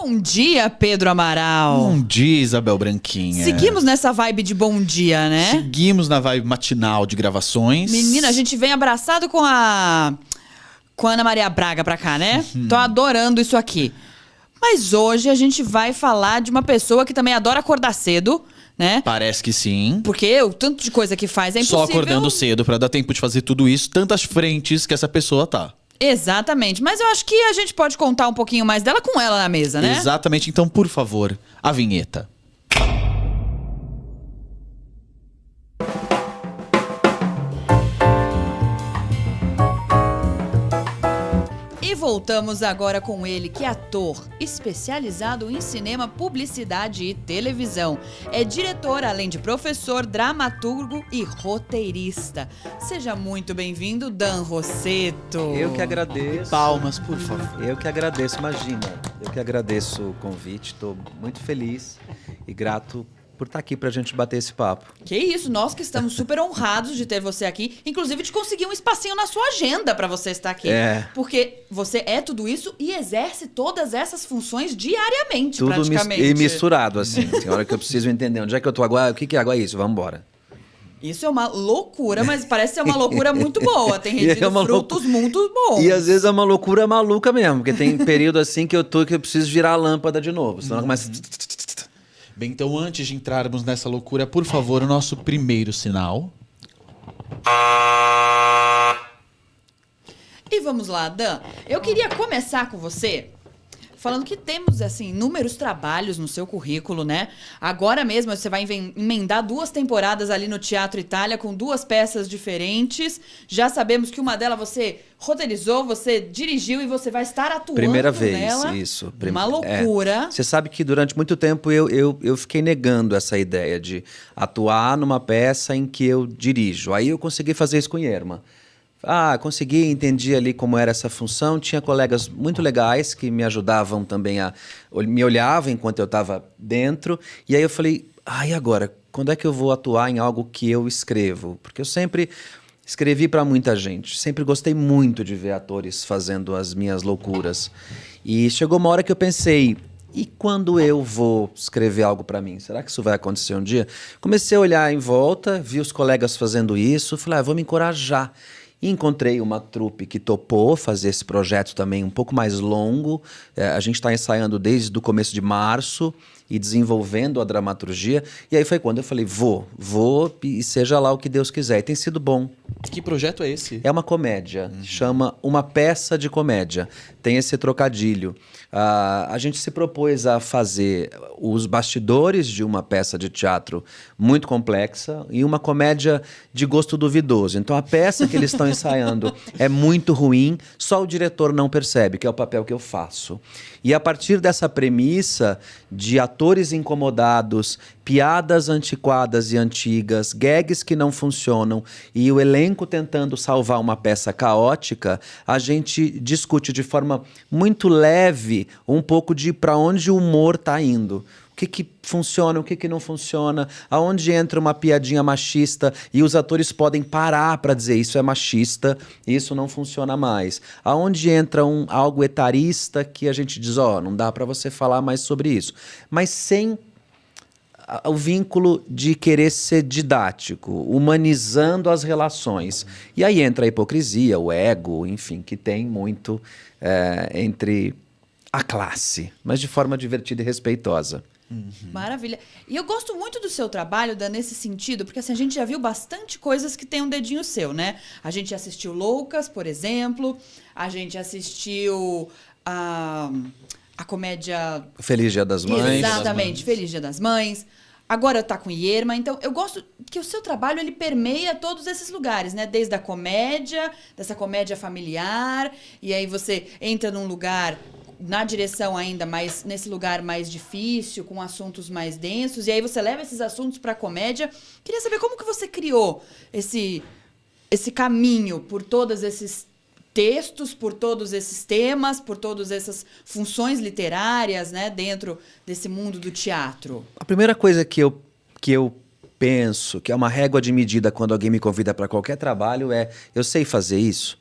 Bom dia, Pedro Amaral. Bom dia, Isabel Branquinha. Seguimos nessa vibe de bom dia, né? Seguimos na vibe matinal de gravações. Menina, a gente vem abraçado com a Ana Maria Braga pra cá, né? Tô adorando isso aqui. Mas hoje a gente vai falar de uma pessoa que também adora acordar cedo, né? Parece que sim. Porque o tanto de coisa que faz é impossível. Só acordando cedo pra dar tempo de fazer tudo isso, tantas frentes que essa pessoa tá. Exatamente, mas eu acho que a gente pode contar um pouquinho mais dela com ela na mesa, né? Exatamente, então, por favor, a vinheta. E voltamos agora com ele, que é ator, especializado em cinema, publicidade e televisão. É diretor, além de professor, dramaturgo e roteirista. Seja muito bem-vindo, Dan Rossetto. Eu que agradeço. Palmas, por favor. Eu que agradeço, imagina. Eu que agradeço o convite, estou muito feliz e grato por estar aqui pra gente bater esse papo. Que isso, nós que estamos super honrados de ter você aqui, inclusive de conseguir um espacinho na sua agenda pra você estar aqui. Porque você é tudo isso e exerce todas essas funções diariamente, Tudo praticamente. misturado, assim. Tem hora que eu preciso entender onde é que eu tô agora, o que é agora isso, vamos embora. Isso é uma loucura, mas parece ser uma loucura muito boa. Tem rendido frutos muito bons. E às vezes é uma loucura maluca mesmo, porque tem período assim que eu preciso virar a lâmpada de novo, senão começa... Bem, então, antes de entrarmos nessa loucura, por favor, o nosso primeiro sinal. E vamos lá, Dan. Eu queria começar com você falando que temos, assim, inúmeros trabalhos no seu currículo, né? Agora mesmo você vai emendar 2 temporadas ali no Teatro Itália com 2 peças diferentes. Já sabemos que uma delas você roteirizou, você dirigiu e você vai estar atuando Primeira vez, nela. isso. Uma loucura. Você sabe que durante muito tempo eu fiquei negando essa ideia de atuar numa peça em que eu dirijo. Aí eu consegui fazer isso com Irma. Consegui, entendi ali como era essa função. Tinha colegas muito legais que me ajudavam também me olhavam enquanto eu estava dentro. E aí eu falei, e agora? Quando é que eu vou atuar em algo que eu escrevo? Porque eu sempre escrevi para muita gente. Sempre gostei muito de ver atores fazendo as minhas loucuras. E chegou uma hora que eu pensei, e quando eu vou escrever algo para mim? Será que isso vai acontecer um dia? Comecei a olhar em volta, vi os colegas fazendo isso, falei, vou me encorajar. E encontrei uma trupe que topou fazer esse projeto também um pouco mais longo. A gente está ensaiando desde o começo de março e desenvolvendo a dramaturgia. E aí foi quando eu falei, vou e seja lá o que Deus quiser. E tem sido bom. Que projeto é esse? É uma comédia, chama Uma Peça de Comédia. Tem esse trocadilho. A gente se propôs a fazer os bastidores de uma peça de teatro muito complexa e uma comédia de gosto duvidoso. Então a peça que eles estão ensaiando é muito ruim, só o diretor não percebe, que é o papel que eu faço. E a partir dessa premissa de atores incomodados, piadas antiquadas e antigas, gags que não funcionam e o elenco tentando salvar uma peça caótica, a gente discute de forma muito leve um pouco de para onde o humor está indo. O que funciona, o que não funciona, aonde entra uma piadinha machista e os atores podem parar para dizer isso é machista, isso não funciona mais. Aonde entra algo etarista que a gente diz, não dá para você falar mais sobre isso. Mas sem o vínculo de querer ser didático, humanizando as relações. E aí entra a hipocrisia, o ego, enfim, que tem muito entre a classe, mas de forma divertida e respeitosa. Maravilha. E eu gosto muito do seu trabalho, Dan, nesse sentido, porque assim, a gente já viu bastante coisas que tem um dedinho seu, né? A gente assistiu Loucas, por exemplo, a gente assistiu a comédia... Feliz Dia das Mães. Exatamente, Feliz Dia das Mães. Agora tá com Irma, então eu gosto que o seu trabalho ele permeia todos esses lugares, né? Desde a comédia, dessa comédia familiar, e aí você entra num lugar... na direção ainda mais, nesse lugar mais difícil, com assuntos mais densos, e aí você leva esses assuntos para a comédia. Queria saber como que você criou esse caminho por todos esses textos, por todos esses temas, por todas essas funções literárias, né, dentro desse mundo do teatro. A primeira coisa que eu penso, que é uma régua de medida quando alguém me convida para qualquer trabalho, eu sei fazer isso,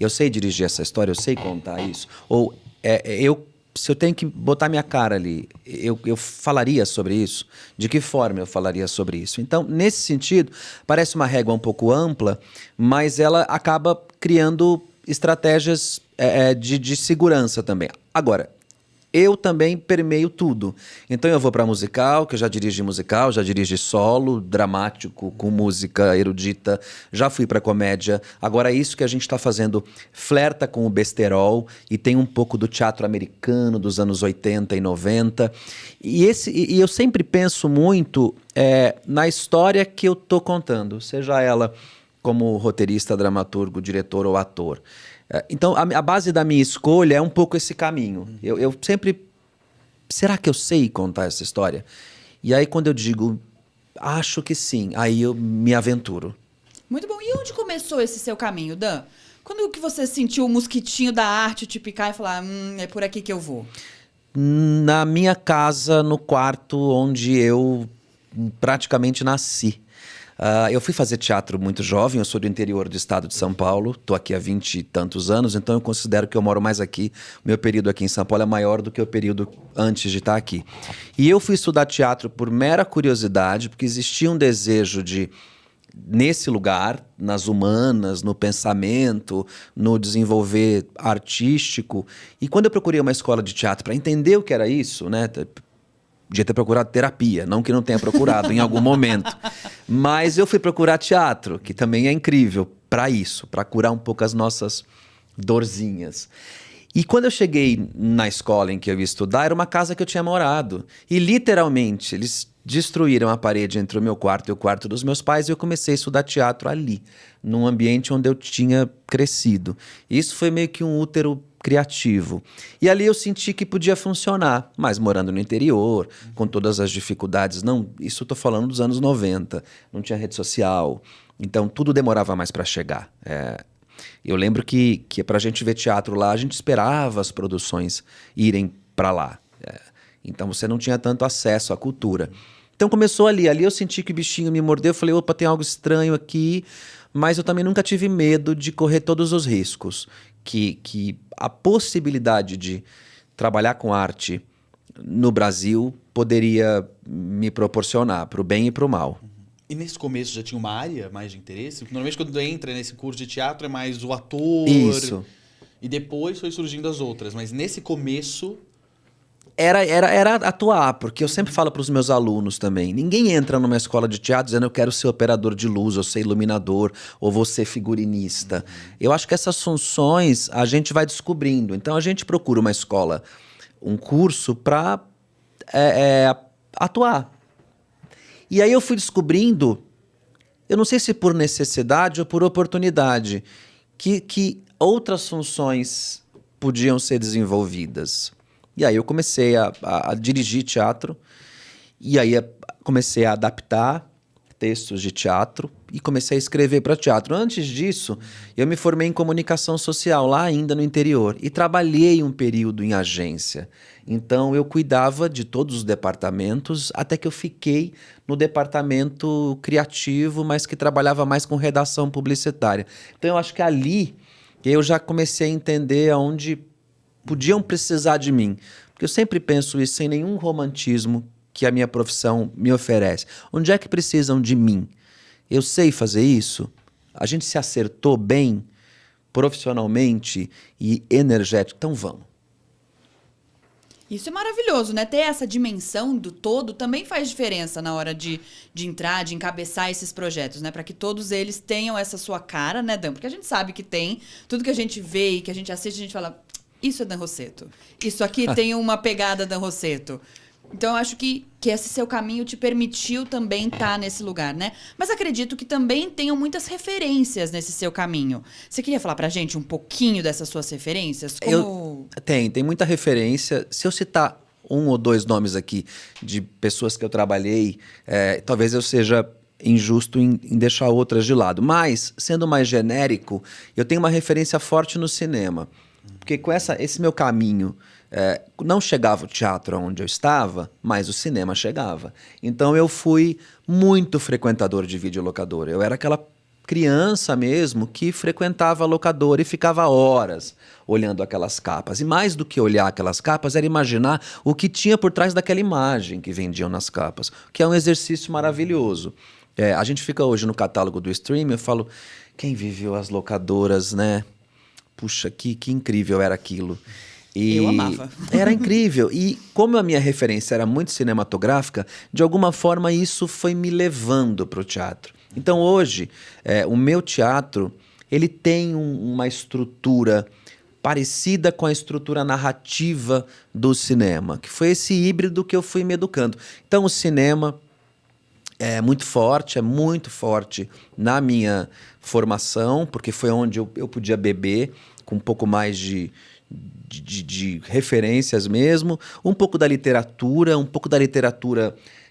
eu sei dirigir essa história, eu sei contar isso, ou eu se eu tenho que botar minha cara ali, eu falaria sobre isso? De que forma eu falaria sobre isso? Então, nesse sentido, parece uma régua um pouco ampla, mas ela acaba criando estratégias de segurança também. Agora, eu também permeio tudo. Então eu vou para musical, que eu já dirigi solo, dramático, com música erudita, já fui para comédia. Agora isso que a gente está fazendo flerta com o besterol e tem um pouco do teatro americano dos anos 80 e 90. E eu sempre penso muito na história que eu tô contando, seja ela como roteirista, dramaturgo, diretor ou ator. Então, a base da minha escolha é um pouco esse caminho. Eu sempre... Será que eu sei contar essa história? E aí, quando eu digo, acho que sim, aí eu me aventuro. Muito bom. E onde começou esse seu caminho, Dan? Quando que você sentiu o mosquitinho da arte te picar e falar, é por aqui que eu vou? Na minha casa, no quarto onde eu praticamente nasci. Eu fui fazer teatro muito jovem, eu sou do interior do estado de São Paulo, estou aqui há 20 e tantos anos, então eu considero que eu moro mais aqui. O meu período aqui em São Paulo é maior do que o período antes de estar aqui. E eu fui estudar teatro por mera curiosidade, porque existia um desejo de, nesse lugar, nas humanas, no pensamento, no desenvolver artístico. E quando eu procurei uma escola de teatro para entender o que era isso, né? Podia ter procurado terapia, não que não tenha procurado em algum momento. Mas eu fui procurar teatro, que também é incrível para isso, para curar um pouco as nossas dorzinhas. E quando eu cheguei na escola em que eu ia estudar, era uma casa que eu tinha morado. E literalmente, eles destruíram a parede entre o meu quarto e o quarto dos meus pais e eu comecei a estudar teatro ali, num ambiente onde eu tinha crescido. Isso foi meio que um útero criativo. E ali eu senti que podia funcionar, mas morando no interior, com todas as dificuldades. Não, isso eu tô falando dos anos 90, não tinha rede social, então tudo demorava mais para chegar. Eu lembro que para a gente ver teatro lá, a gente esperava as produções irem para lá. Então você não tinha tanto acesso à cultura. Então começou ali eu senti que o bichinho me mordeu, eu falei, opa, tem algo estranho aqui, mas eu também nunca tive medo de correr todos os riscos. Que a possibilidade de trabalhar com arte no Brasil poderia me proporcionar, para o bem e para o mal. E nesse começo já tinha uma área mais de interesse? Normalmente quando entra nesse curso de teatro é mais o ator. Isso. E depois foi surgindo as outras. Mas nesse começo... Era atuar, porque eu sempre falo para os meus alunos também. Ninguém entra numa escola de teatro dizendo eu quero ser operador de luz, ou ser iluminador, ou vou ser figurinista. Eu acho que essas funções a gente vai descobrindo. Então a gente procura uma escola, um curso para atuar. E aí eu fui descobrindo, eu não sei se por necessidade ou por oportunidade, que outras funções podiam ser desenvolvidas. E aí eu comecei a dirigir teatro, e aí comecei a adaptar textos de teatro e comecei a escrever para teatro. Antes disso, eu me formei em comunicação social, lá ainda no interior, e trabalhei um período em agência. Então eu cuidava de todos os departamentos, até que eu fiquei no departamento criativo, mas que trabalhava mais com redação publicitária. Então eu acho que ali eu já comecei a entender aonde podiam precisar de mim. Porque eu sempre penso isso sem nenhum romantismo que a minha profissão me oferece. Onde é que precisam de mim? Eu sei fazer isso? A gente se acertou bem profissionalmente e energético. Então vamos. Isso é maravilhoso, né? Ter essa dimensão do todo também faz diferença na hora de entrar, de encabeçar esses projetos, né? Para que todos eles tenham essa sua cara, né, Dan? Porque a gente sabe que tem. Tudo que a gente vê e que a gente assiste, a gente fala... Isso é Dan Rossetto. Isso aqui tem uma pegada Dan Rossetto. Então, eu acho que esse seu caminho te permitiu também estar nesse lugar, né? Mas acredito que também tenham muitas referências nesse seu caminho. Você queria falar pra gente um pouquinho dessas suas referências? Tem muita referência. Se eu citar um ou dois nomes aqui de pessoas que eu trabalhei, talvez eu seja injusto em deixar outras de lado. Mas, sendo mais genérico, eu tenho uma referência forte no cinema. Porque com esse meu caminho, não chegava o teatro onde eu estava, mas o cinema chegava. Então eu fui muito frequentador de videolocadora. Eu era criança mesmo que frequentava a locadora e ficava horas olhando aquelas capas. E mais do que olhar aquelas capas, era imaginar o que tinha por trás daquela imagem que vendiam nas capas, que é um exercício maravilhoso. A gente fica hoje no catálogo do streaming, eu falo, quem viveu as locadoras, né? Puxa, que incrível era aquilo. E eu amava. Era incrível. E como a minha referência era muito cinematográfica, de alguma forma isso foi me levando para o teatro. Então hoje, o meu teatro, ele tem uma estrutura parecida com a estrutura narrativa do cinema, que foi esse híbrido que eu fui me educando. Então o cinema é muito forte na minha formação, porque foi onde eu podia beber com um pouco mais de referências mesmo, um pouco da literatura.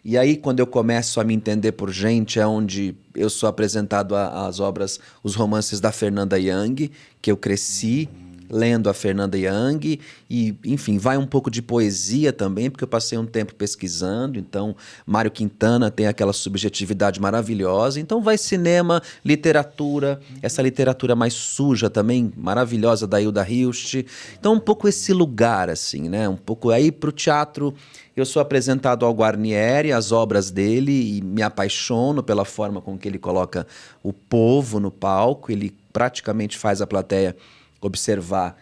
E aí, quando eu começo a me entender por gente, é onde eu sou apresentado às obras, os romances da Fernanda Young, que eu cresci lendo a Fernanda Young, e, enfim, vai um pouco de poesia também, porque eu passei um tempo pesquisando, então Mário Quintana tem aquela subjetividade maravilhosa, então vai cinema, literatura, essa literatura mais suja também, maravilhosa da Hilda Hilst, então um pouco esse lugar, assim, né, um pouco aí pro teatro. Eu sou apresentado ao Guarnieri, as obras dele, e me apaixono pela forma com que ele coloca o povo no palco, ele praticamente faz a plateia observar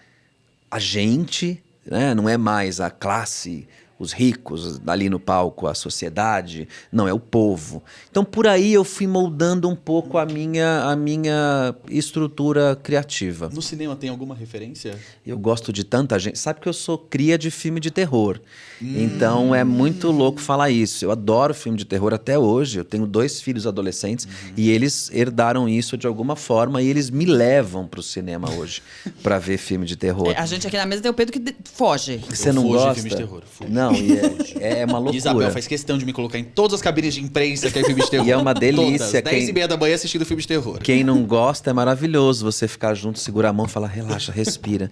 a gente, né? Não é mais a classe, os ricos ali no palco, a sociedade, não, é o povo. Então por aí eu fui moldando um pouco a minha estrutura criativa. No cinema tem alguma referência? Eu gosto de tanta gente, sabe que eu sou cria de filme de terror, então é muito louco falar isso. Eu adoro filme de terror até hoje, eu tenho 2 filhos adolescentes e eles herdaram isso de alguma forma e eles me levam pro cinema hoje para ver filme de terror. A gente aqui na mesa tem o Pedro que foge. Você não gosta? De filme de terror. Não, e é uma loucura. E Isabel faz questão de me colocar em todas as cabines de imprensa que é filme de terror. E é uma delícia. Todas, 10h30 da manhã assistindo filme de terror. Quem não gosta é maravilhoso você ficar junto, segurar a mão e falar, relaxa, respira.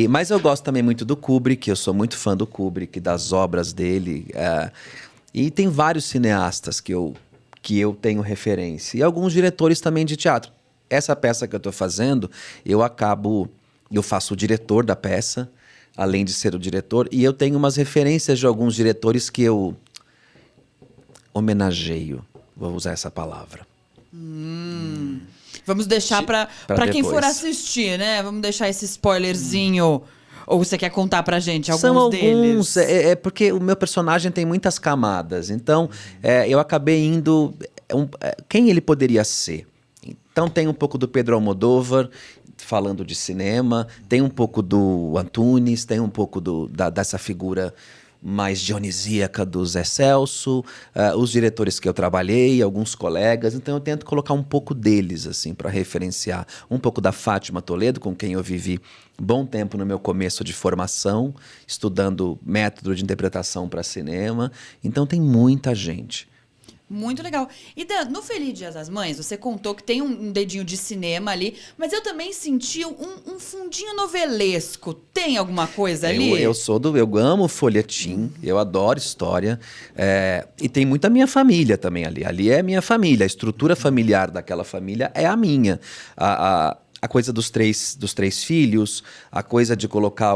Mas eu gosto também muito do Kubrick, eu sou muito fã do Kubrick, das obras dele. E tem vários cineastas que eu tenho referência. E alguns diretores também de teatro. Essa peça que eu estou fazendo, eu faço o diretor da peça, além de ser o diretor, e eu tenho umas referências de alguns diretores que eu homenageio, vou usar essa palavra. Vamos deixar para quem for assistir, né? Vamos deixar esse spoilerzinho. Ou você quer contar pra gente alguns deles? São alguns, porque o meu personagem tem muitas camadas, então eu acabei indo... quem ele poderia ser? Então tem um pouco do Pedro Almodóvar, falando de cinema, tem um pouco do Antunes, tem um pouco dessa figura mais dionisíaca do Zé Celso, os diretores que eu trabalhei, alguns colegas, então eu tento colocar um pouco deles, assim, para referenciar. Um pouco da Fátima Toledo, com quem eu vivi bom tempo no meu começo de formação, estudando método de interpretação para cinema, então tem muita gente. Muito legal. E Dan, no Feliz Dia das Mães, você contou que tem um dedinho de cinema ali, mas eu também senti um fundinho novelesco. Tem alguma coisa ali? Eu amo folhetim, eu adoro história, e tem muita minha família também ali. Ali é minha família, a estrutura familiar daquela família é a minha. A coisa dos três filhos, a coisa de colocar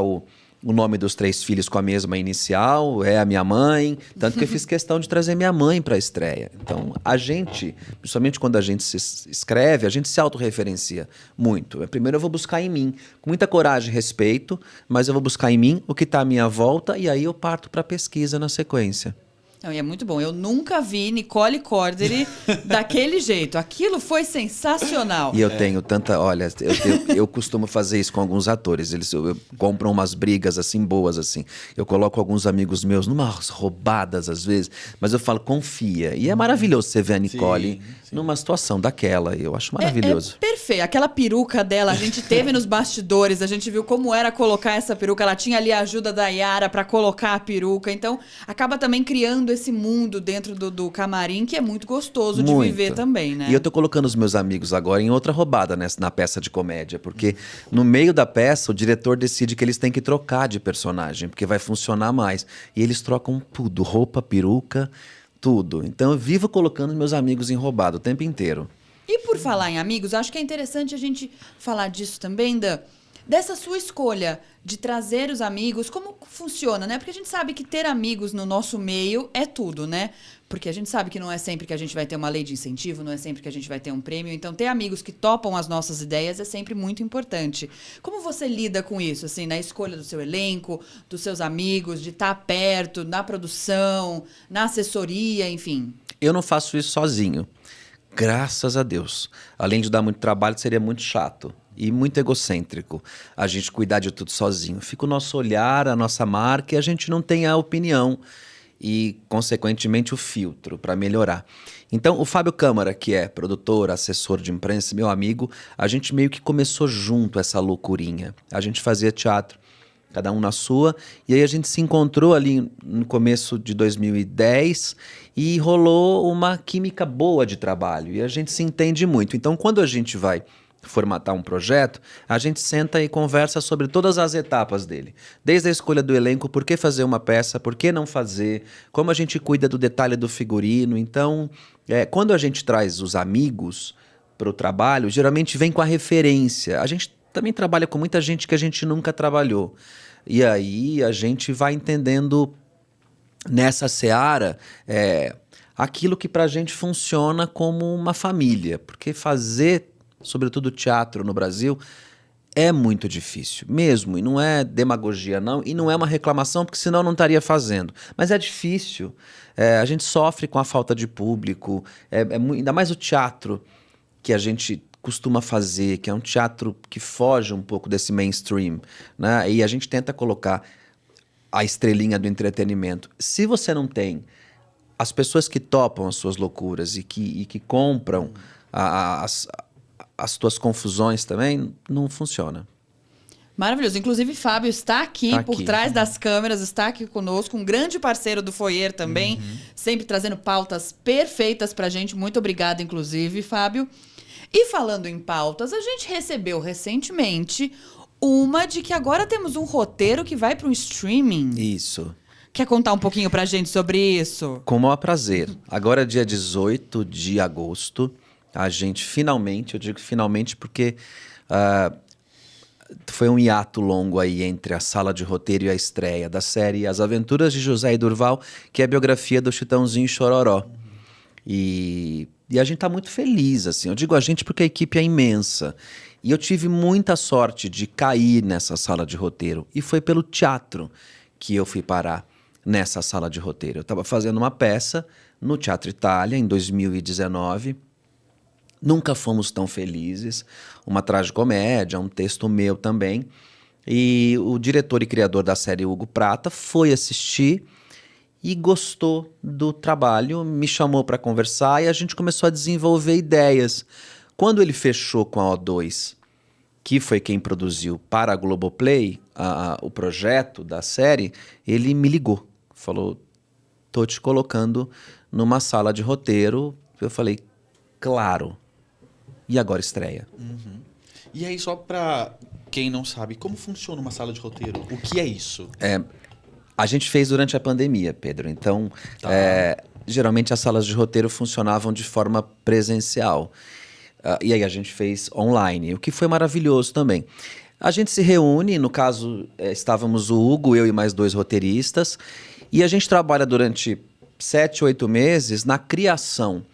o nome dos 3 filhos com a mesma inicial, é a minha mãe, tanto que eu fiz questão de trazer minha mãe para a estreia. Então, a gente, principalmente quando a gente se escreve, a gente se autorreferencia muito. Primeiro eu vou buscar em mim, com muita coragem e respeito, mas eu vou buscar em mim o que está à minha volta e aí eu parto para a pesquisa na sequência. Não, e é muito bom. Eu nunca vi Nicole Cordery daquele jeito. Aquilo foi sensacional. E eu tenho tanta... Olha, eu costumo fazer isso com alguns atores. Eles compram umas brigas, assim, boas, assim. Eu coloco alguns amigos meus numas roubadas, às vezes. Mas eu falo, confia. E é maravilhoso você ver a Nicole numa situação daquela. Eu acho maravilhoso. É perfeito. Aquela peruca dela, a gente teve nos bastidores. A gente viu como era colocar essa peruca. Ela tinha ali a ajuda da Yara para colocar a peruca. Então, acaba também criando esse mundo dentro do camarim que é muito gostoso de viver também, né? E eu tô colocando os meus amigos agora em outra roubada na peça de comédia, porque no meio da peça o diretor decide que eles têm que trocar de personagem, porque vai funcionar mais. E eles trocam tudo, roupa, peruca, tudo. Então eu vivo colocando meus amigos em roubada o tempo inteiro. E por falar em amigos, acho que é interessante a gente falar disso também, dessa sua escolha de trazer os amigos, como funciona, né? Porque a gente sabe que ter amigos no nosso meio é tudo, né? Porque a gente sabe que não é sempre que a gente vai ter uma lei de incentivo, não é sempre que a gente vai ter um prêmio. Então, ter amigos que topam as nossas ideias é sempre muito importante. Como você lida com isso, assim, na escolha do seu elenco, dos seus amigos, de estar perto, na produção, na assessoria, enfim? Eu não faço isso sozinho. Graças a Deus. Além de dar muito trabalho, seria muito chato e muito egocêntrico a gente cuidar de tudo sozinho. Fica o nosso olhar, a nossa marca e a gente não tem a opinião e, consequentemente, o filtro para melhorar. Então, o Fábio Câmara, que é produtor, assessor de imprensa, meu amigo, a gente meio que começou junto essa loucurinha. A gente fazia teatro, cada um na sua, e aí a gente se encontrou ali no começo de 2010 e rolou uma química boa de trabalho, e a gente se entende muito. Então, quando a gente vai formatar um projeto, a gente senta e conversa sobre todas as etapas dele. Desde a escolha do elenco, por que fazer uma peça, por que não fazer, como a gente cuida do detalhe do figurino. Então, quando a gente traz os amigos para o trabalho, geralmente vem com a referência. A gente também trabalha com muita gente que a gente nunca trabalhou. E aí a gente vai entendendo nessa seara aquilo que pra gente funciona como uma família. Porque fazer, sobretudo teatro no Brasil, é muito difícil, mesmo. E não é demagogia, não. E não é uma reclamação, porque senão eu não estaria fazendo. Mas é difícil. A gente sofre com a falta de público. Ainda mais o teatro que a gente costuma fazer, que é um teatro que foge um pouco desse mainstream, né? E a gente tenta colocar a estrelinha do entretenimento. Se você não tem as pessoas que topam as suas loucuras e que compram as tuas confusões também, não funciona. Maravilhoso. Inclusive, Fábio está aqui por trás das câmeras, está aqui conosco, um grande parceiro do Foyer também, sempre trazendo pautas perfeitas pra gente. Muito obrigada, inclusive, Fábio. E falando em pautas, a gente recebeu recentemente uma de que agora temos um roteiro que vai para um streaming. Isso. Quer contar um pouquinho pra gente sobre isso? Com o maior prazer. Agora, dia 18 de agosto, a gente finalmente, eu digo finalmente porque foi um hiato longo aí entre a sala de roteiro e a estreia da série As Aventuras de José e Durval, que é a biografia do Chitãozinho e Chororó. E a gente tá muito feliz, assim. Eu digo a gente porque a equipe é imensa. E eu tive muita sorte de cair nessa sala de roteiro. E foi pelo teatro que eu fui parar nessa sala de roteiro. Eu estava fazendo uma peça no Teatro Itália, em 2019. Nunca fomos tão felizes. Uma tragicomédia, um texto meu também. E o diretor e criador da série, Hugo Prata, foi assistir e gostou do trabalho, me chamou para conversar e a gente começou a desenvolver ideias. Quando ele fechou com a O2, que foi quem produziu para a Globoplay o projeto da série, ele me ligou, falou, tô te colocando numa sala de roteiro. Eu falei, claro. E agora estreia. Uhum. E aí, só para quem não sabe, como funciona uma sala de roteiro? O que é isso? A gente fez durante a pandemia, Pedro. Então, geralmente as salas de roteiro funcionavam de forma presencial. E aí a gente fez online, o que foi maravilhoso também. A gente se reúne, no caso, estávamos o Hugo, eu e mais 2 roteiristas, e a gente trabalha durante 7, 8 meses na criação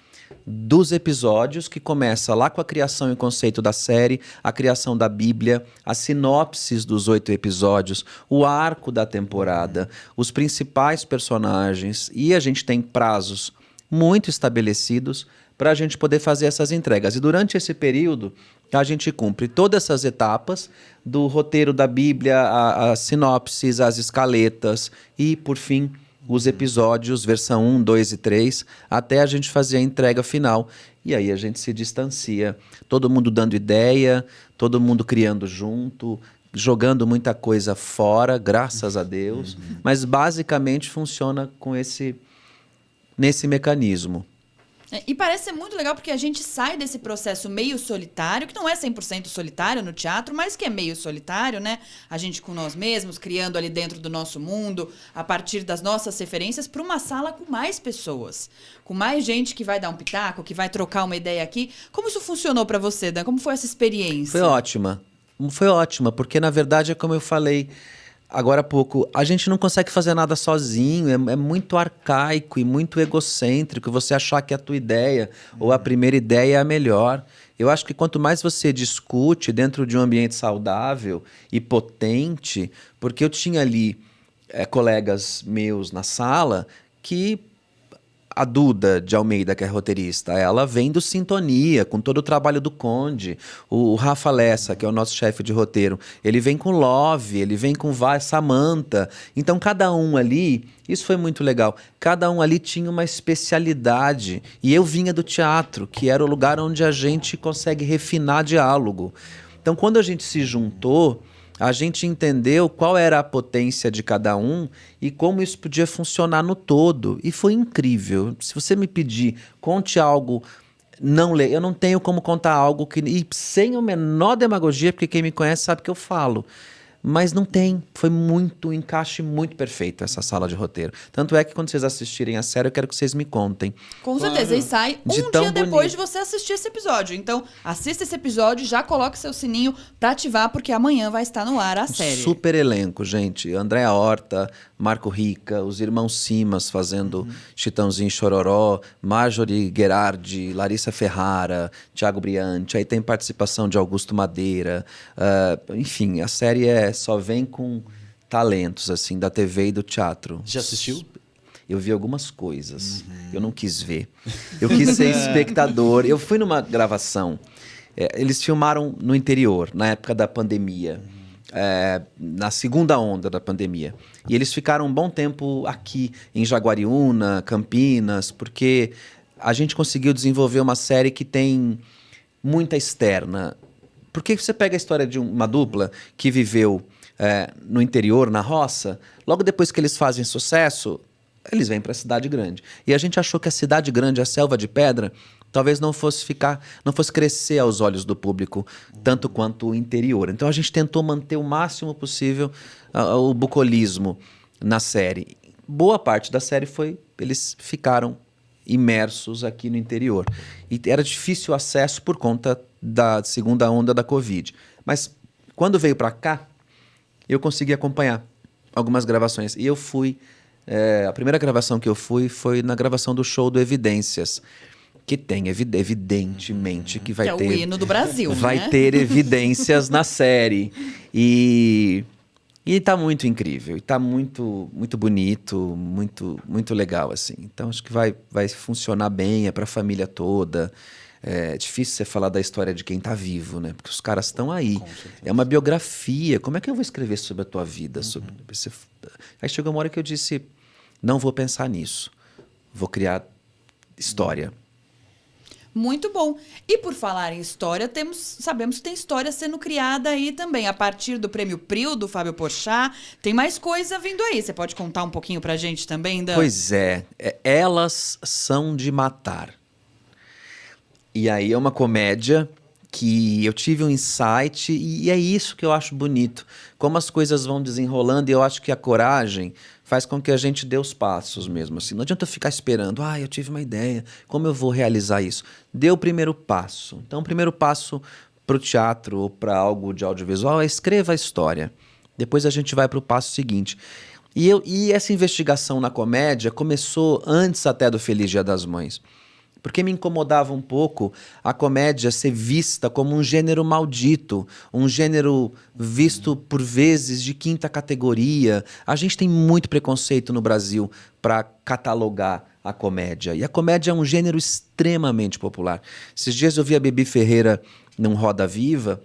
dos episódios, que começa lá com a criação e conceito da série, a criação da Bíblia, as sinopses dos 8 episódios, o arco da temporada, os principais personagens, e a gente tem prazos muito estabelecidos para a gente poder fazer essas entregas. E durante esse período, a gente cumpre todas essas etapas do roteiro da Bíblia, as sinopses, as escaletas e, por fim, os episódios, versão 1, 2 e 3, até a gente fazer a entrega final. E aí a gente se distancia. Todo mundo dando ideia, todo mundo criando junto, jogando muita coisa fora, graças a Deus. Mas basicamente funciona com nesse mecanismo. E parece ser muito legal porque a gente sai desse processo meio solitário, que não é 100% solitário no teatro, mas que é meio solitário, né? A gente com nós mesmos, criando ali dentro do nosso mundo, a partir das nossas referências, para uma sala com mais pessoas, com mais gente que vai dar um pitaco, que vai trocar uma ideia aqui. Como isso funcionou para você, Dan? Como foi essa experiência? Foi ótima, porque na verdade é como eu falei agora há pouco, a gente não consegue fazer nada sozinho, é muito arcaico e muito egocêntrico você achar que a tua ideia ou a primeira ideia é a melhor. Eu acho que quanto mais você discute dentro de um ambiente saudável e potente, porque eu tinha ali colegas meus na sala que... A Duda de Almeida, que é roteirista, ela vem do Sintonia, com todo o trabalho do Conde. O Rafa Lessa, que é o nosso chefe de roteiro, ele vem com Love, ele vem com Samantha. Então, cada um ali, isso foi muito legal, cada um ali tinha uma especialidade. E eu vinha do teatro, que era o lugar onde a gente consegue refinar diálogo. Então, quando a gente se juntou... A gente entendeu qual era a potência de cada um e como isso podia funcionar no todo. E foi incrível. Se você me pedir, conte algo, eu não tenho como contar algo que... E sem a menor demagogia, porque quem me conhece sabe que eu falo. Mas não tem. Foi um encaixe muito perfeito essa sala de roteiro. Tanto é que quando vocês assistirem a série, eu quero que vocês me contem. Com certeza. E sai um dia depois de você assistir esse episódio. Então, assista esse episódio, já coloque seu sininho pra ativar, porque amanhã vai estar no ar a série. Super elenco, gente. Andréa Horta, Marco Rica, os irmãos Simas fazendo Chitãozinho e Chororó, Marjorie Gherardi, Larissa Ferrara, Thiago Briante. Aí tem participação de Augusto Madeira. Enfim, a série só vem com talentos, assim, da TV e do teatro. Já assistiu? Eu vi algumas coisas. Eu não quis ver. Eu quis ser espectador. Eu fui numa gravação. Eles filmaram no interior, na época da pandemia. Na segunda onda da pandemia. E eles ficaram um bom tempo aqui, em Jaguariúna, Campinas, porque a gente conseguiu desenvolver uma série que tem muita externa. Porque você pega a história de uma dupla que viveu no interior, na roça, logo depois que eles fazem sucesso, eles vêm para a cidade grande. E a gente achou que a cidade grande, a selva de pedra, talvez não fosse crescer aos olhos do público tanto quanto o interior. Então a gente tentou manter o máximo possível o bucolismo na série. Boa parte da série eles ficaram imersos aqui no interior. E era difícil o acesso por conta da segunda onda da Covid. Mas quando veio para cá, eu consegui acompanhar algumas gravações. E eu fui... a primeira gravação que eu fui foi na gravação do show do Evidências. Que tem, evidentemente, que vai ter... Que é o hino do Brasil, vai ter evidências na série. E tá muito incrível. E tá muito, muito bonito, muito, muito legal, assim. Então, acho que vai funcionar bem, é pra família toda. É difícil você falar da história de quem tá vivo, né? Porque os caras estão aí. É uma biografia. Como é que eu vou escrever sobre a tua vida? Aí chegou uma hora que eu disse, não vou pensar nisso. Vou criar história. Muito bom. E por falar em história, sabemos que tem história sendo criada aí também. A partir do Prêmio Prio, do Fábio Porchat, tem mais coisa vindo aí. Você pode contar um pouquinho pra gente também, Dan? Pois é. Elas São de Matar. E aí é uma comédia que eu tive um insight e é isso que eu acho bonito. Como as coisas vão desenrolando e eu acho que a coragem faz com que a gente dê os passos mesmo. Assim. Não adianta ficar esperando, eu tive uma ideia, como eu vou realizar isso? Dê o primeiro passo. Então, o primeiro passo para o teatro ou para algo de audiovisual é escreva a história. Depois a gente vai para o passo seguinte. E essa investigação na comédia começou antes até do Feliz Dia das Mães. Porque me incomodava um pouco a comédia ser vista como um gênero maldito, um gênero visto por vezes de quinta categoria. A gente tem muito preconceito no Brasil para catalogar a comédia. E a comédia é um gênero extremamente popular. Esses dias eu vi a Bibi Ferreira num Roda Viva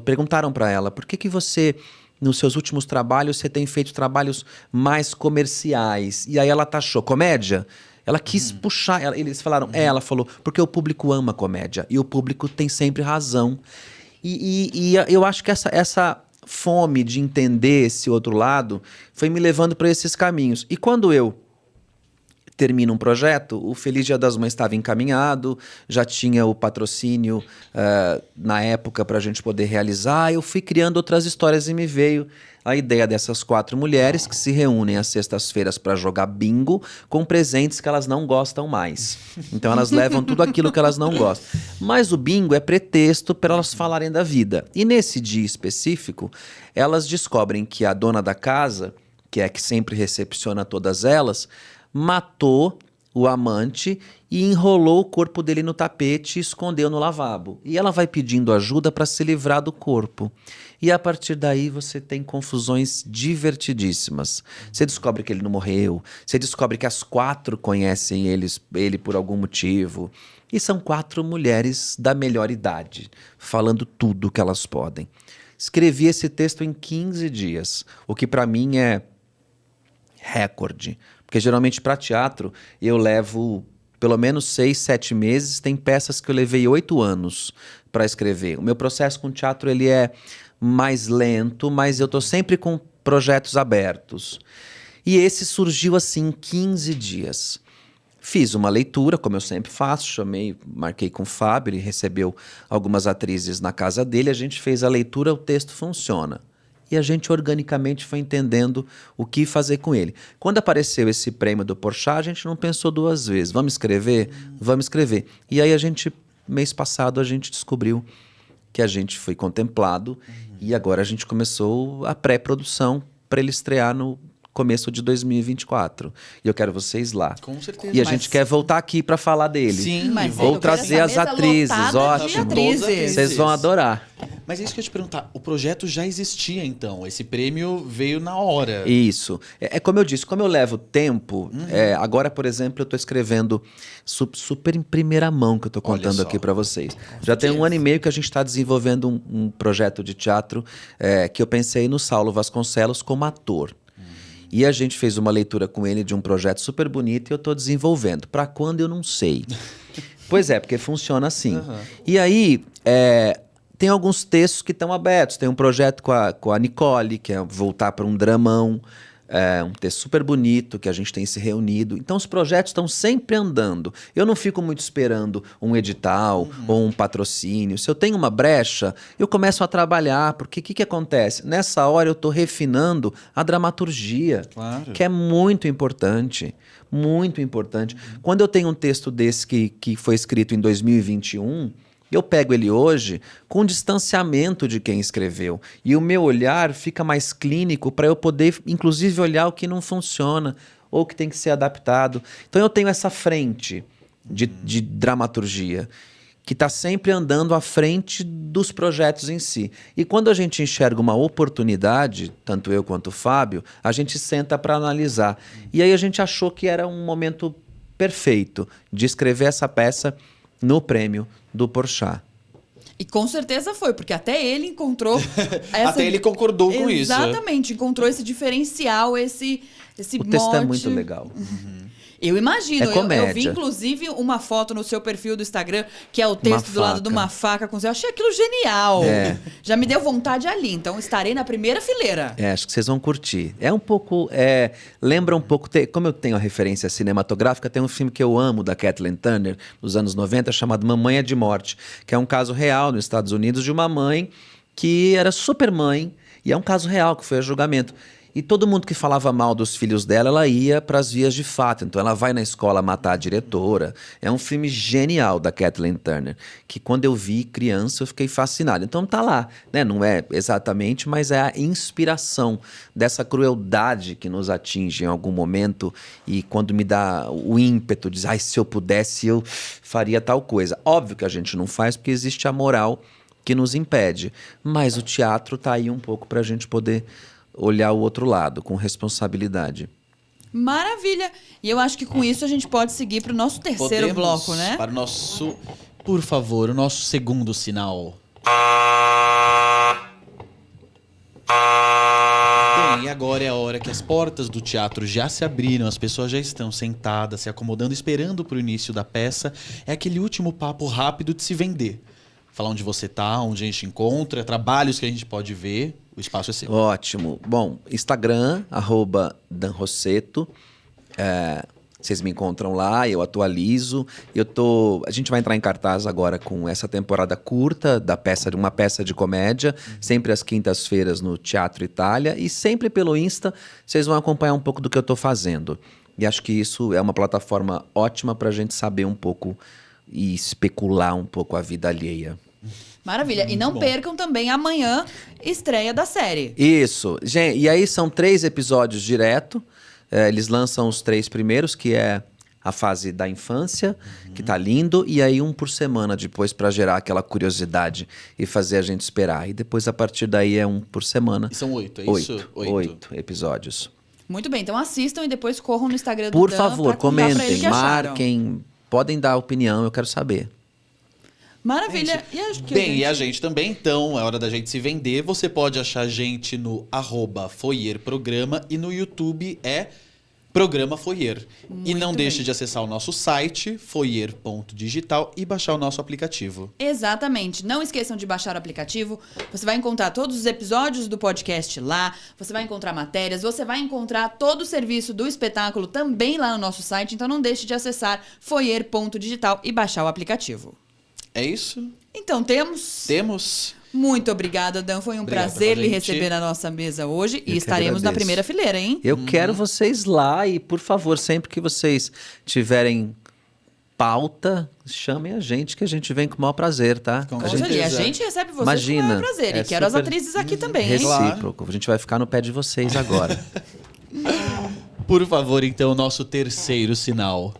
perguntaram para ela, por que você... Nos seus últimos trabalhos, você tem feito trabalhos mais comerciais. E aí ela taxou comédia. Ela quis puxar. Eles falaram, ela falou, porque o público ama comédia. E o público tem sempre razão. E eu acho que essa fome de entender esse outro lado foi me levando para esses caminhos. E quando eu termina um projeto, o Feliz Dia das Mães estava encaminhado, já tinha o patrocínio na época para a gente poder realizar. Eu fui criando outras histórias e me veio a ideia dessas 4 mulheres que se reúnem às sextas-feiras para jogar bingo com presentes que elas não gostam mais. Então elas levam tudo aquilo que elas não gostam. Mas o bingo é pretexto para elas falarem da vida. E nesse dia específico, elas descobrem que a dona da casa, que é a que sempre recepciona todas elas, matou o amante e enrolou o corpo dele no tapete e escondeu no lavabo. E ela vai pedindo ajuda para se livrar do corpo. E a partir daí você tem confusões divertidíssimas. Você descobre que ele não morreu, você descobre que as 4 conhecem ele por algum motivo. E são 4 mulheres da melhor idade, falando tudo que elas podem. Escrevi esse texto em 15 dias, o que para mim é recorde. Porque geralmente para teatro eu levo pelo menos 6, 7 meses. Tem peças que eu levei 8 anos para escrever. O meu processo com teatro ele é mais lento, mas eu tô sempre com projetos abertos. E esse surgiu assim em 15 dias. Fiz uma leitura, como eu sempre faço, marquei com o Fábio, ele recebeu algumas atrizes na casa dele, a gente fez a leitura, o texto funciona. E a gente organicamente foi entendendo o que fazer com ele. Quando apareceu esse prêmio do Porchat, a gente não pensou 2 vezes. Vamos escrever? Vamos escrever. E aí mês passado, a gente descobriu que a gente foi contemplado e agora a gente começou a pré-produção para ele estrear no começo de 2024. E eu quero vocês lá. Com certeza. E a gente quer voltar aqui para falar dele. Sim, Mas ou eu trazer quero as essa mesa atrizes, lotada de ótimo. atrizes. Vocês vão adorar. Mas é isso que eu ia te perguntar. O projeto já existia, então? Esse prêmio veio na hora. Isso. É como eu disse, como eu levo tempo, agora, por exemplo, eu estou escrevendo super em primeira mão que eu estou contando aqui para vocês. Já tem 1 ano e meio que a gente está desenvolvendo um projeto de teatro que eu pensei no Saulo Vasconcelos como ator. E a gente fez uma leitura com ele de um projeto super bonito e eu estou desenvolvendo. Para quando eu não sei. Pois é, porque funciona assim. E aí, tem alguns textos que estão abertos. Tem um projeto com a Nicole, que é voltar para um dramão. Um texto super bonito que a gente tem se reunido. Então os projetos estão sempre andando. Eu não fico muito esperando um edital ou um patrocínio. Se eu tenho uma brecha, eu começo a trabalhar, porque o que acontece? Nessa hora eu estou refinando a dramaturgia, que é muito importante. Muito importante. Quando eu tenho um texto desse que foi escrito em 2021... eu pego ele hoje com distanciamento de quem escreveu. E o meu olhar fica mais clínico para eu poder, inclusive, olhar o que não funciona ou que tem que ser adaptado. Então eu tenho essa frente de dramaturgia que está sempre andando à frente dos projetos em si. E quando a gente enxerga uma oportunidade, tanto eu quanto o Fábio, a gente senta para analisar. E aí a gente achou que era um momento perfeito de escrever essa peça no prêmio do Porchat. E com certeza foi, porque até ele encontrou... Até ele concordou com isso. Exatamente, encontrou esse diferencial, esse O mote. texto é muito legal. Eu imagino. É comédia. Eu vi, inclusive, uma foto no seu perfil do Instagram, que é o texto do lado de uma faca com... Eu achei aquilo genial. Já me deu vontade ali. Então, estarei na primeira fileira. Acho que vocês vão curtir. É um pouco... lembra um pouco... Como eu tenho a referência cinematográfica, tem um filme que eu amo, da Kathleen Turner, dos anos 90, chamado Mamãe é de Morte, que é um caso real nos Estados Unidos de uma mãe que era super mãe, e é um caso real que foi a julgamento. E todo mundo que falava mal dos filhos dela, ela ia para as vias de fato. Então ela vai na escola matar a diretora. É um filme genial da Kathleen Turner, que quando eu vi criança eu fiquei fascinado. Então tá lá, né? Não é exatamente, mas é a inspiração dessa crueldade que nos atinge em algum momento e quando me dá o ímpeto de dizer, se eu pudesse eu faria tal coisa. Óbvio que a gente não faz porque existe a moral que nos impede, mas o teatro tá aí um pouco para a gente poder olhar o outro lado com responsabilidade. Maravilha! E eu acho que com isso a gente pode seguir para o nosso terceiro bloco, né? Para o nosso, por favor, o nosso segundo sinal. Bem, e agora é a hora que as portas do teatro já se abriram, as pessoas já estão sentadas, se acomodando, esperando para o início da peça. É aquele último papo rápido de se vender. Falar onde você tá, onde a gente encontra, trabalhos que a gente pode ver. O espaço é seu. Ótimo. Bom, Instagram, @danrosseto. Vocês me encontram lá, eu atualizo. A gente vai entrar em cartaz agora com essa temporada curta da uma peça de comédia, sempre às quintas-feiras no Teatro Itália, e sempre pelo Insta vocês vão acompanhar um pouco do que eu tô fazendo. E acho que isso é uma plataforma ótima pra gente saber um pouco e especular um pouco a vida alheia. Maravilha. E não percam também amanhã, estreia da série. Isso. Gente, e aí são 3 episódios direto. Eles lançam os 3 primeiros, que é a fase da infância, que tá lindo, e aí um por semana depois pra gerar aquela curiosidade e fazer a gente esperar. E depois, a partir daí, é um por semana. E são 8, é 8, isso? 8 episódios. Muito bem, então assistam e depois corram no Instagram do Por Dan favor, pra contar pra ele o comentem, que acharam. marquem, podem dar opinião, eu quero saber. Maravilha. E acho que Bem, e a gente também, então, é hora da gente se vender. Você pode achar a gente no @foyerprograma e no YouTube é Programa Foyer. E não deixe de acessar o nosso site, foyer.digital, e baixar o nosso aplicativo. Exatamente. Não esqueçam de baixar o aplicativo. Você vai encontrar todos os episódios do podcast lá. Você vai encontrar matérias. Você vai encontrar todo o serviço do espetáculo também lá no nosso site. Então não deixe de acessar foyer.digital e baixar o aplicativo. É isso? Então temos... Temos. Muito obrigada, Dan. Foi um Obrigado prazer pela lhe gente. receber na nossa mesa hoje. Eu E que estaremos na agradeço. primeira fileira, hein? Eu quero vocês lá e, por favor, sempre que vocês tiverem pauta, chamem a gente que a gente vem com o maior prazer, tá? Com Com a gente certeza. A gente recebe vocês Imagina, com o maior prazer. é E quero as super atrizes aqui também, hein? recíproco. A gente vai ficar no pé de vocês agora. Por favor, então, nosso terceiro sinal.